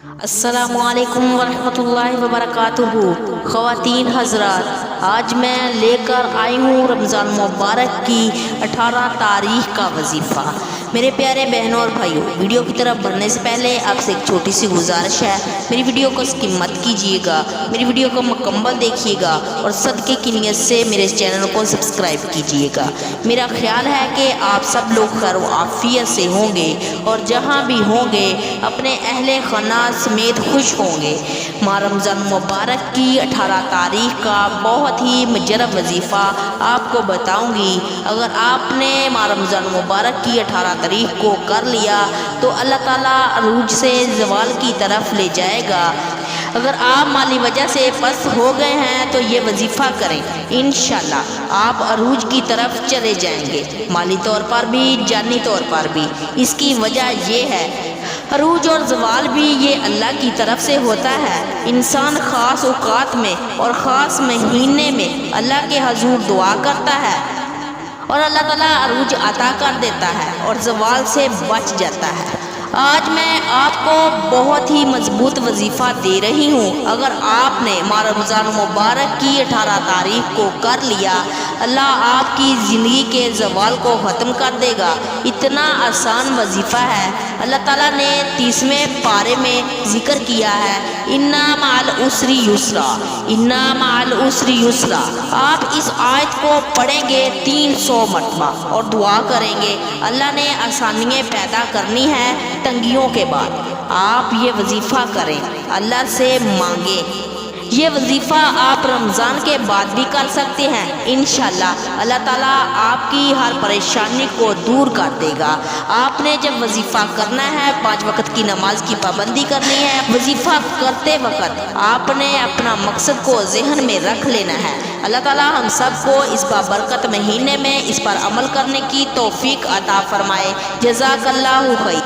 السلام علیکم ورحمۃ اللہ وبرکاتہ۔ خواتین حضرات، آج میں لے کر آئی ہوں رمضان مبارک کی 18 تاریخ کا وظیفہ۔ میرے پیارے بہنوں اور بھائیوں، ویڈیو کی طرف بڑھنے سے پہلے آپ سے ایک چھوٹی سی گزارش ہے، میری ویڈیو کو اسکپ مت کیجیے گا، میری ویڈیو کو مکمل دیکھیے گا اور صدقے کی نیت سے میرے اس چینل کو سبسکرائب کیجیے گا۔ میرا خیال ہے کہ آپ سب لوگ خیر و عافیت سے ہوں گے اور جہاں بھی ہوں گے اپنے اہل خانہ سمیت خوش ہوں گے۔ ماہ رمضان مبارک کی 18 تاریخ کا بہت ہی مجرب وظیفہ آپ کو بتاؤں گی۔ اگر آپ نے ماہ رمضان مبارک کی 18 تاریخ کو کر لیا تو اللہ تعالیٰ عروج سے زوال کی طرف لے جائے گا۔ اگر آپ مالی وجہ سے پست ہو گئے ہیں تو یہ وظیفہ کریں، انشاءاللہ آپ عروج کی طرف چلے جائیں گے، مالی طور پر بھی جانی طور پر بھی۔ اس کی وجہ یہ ہے، عروج اور زوال بھی یہ اللہ کی طرف سے ہوتا ہے۔ انسان خاص اوقات میں اور خاص مہینے میں اللہ کے حضور دعا کرتا ہے اور اللہ تعالیٰ عروج عطا کر دیتا ہے اور زوال سے بچ جاتا ہے۔ آج میں آپ کو بہت ہی مضبوط وظیفہ دے رہی ہوں۔ اگر آپ نے ماہ رمضان مبارک کی 18 تاریخ کو کر لیا، اللہ آپ کی زندگی کے زوال کو ختم کر دے گا۔ اتنا آسان وظیفہ ہے۔ اللہ تعالیٰ نے 30ویں پارے میں ذکر کیا ہے، اِنَّ مَعَ الْعُسْرِ یُسْرًا، اِنَّ مَعَ الْعُسْرِ یُسْرًا۔ آپ اس آیت کو پڑھیں گے 300 مرتبہ اور دعا کریں گے، اللہ نے آسانیاں پیدا کرنی ہے تنگیوں کے بعد۔ آپ یہ وظیفہ کریں، اللہ سے مانگیں۔ یہ وظیفہ آپ رمضان کے بعد بھی کر سکتے ہیں، انشاءاللہ اللہ تعالیٰ آپ کی ہر پریشانی کو دور کر دے گا۔ آپ نے جب وظیفہ کرنا ہے، 5 وقت کی نماز کی پابندی کرنی ہے۔ وظیفہ کرتے وقت آپ نے اپنا مقصد کو ذہن میں رکھ لینا ہے۔ اللہ تعالیٰ ہم سب کو اس بابرکت مہینے میں اس پر عمل کرنے کی توفیق عطا فرمائے۔ جزاک اللہ خیر۔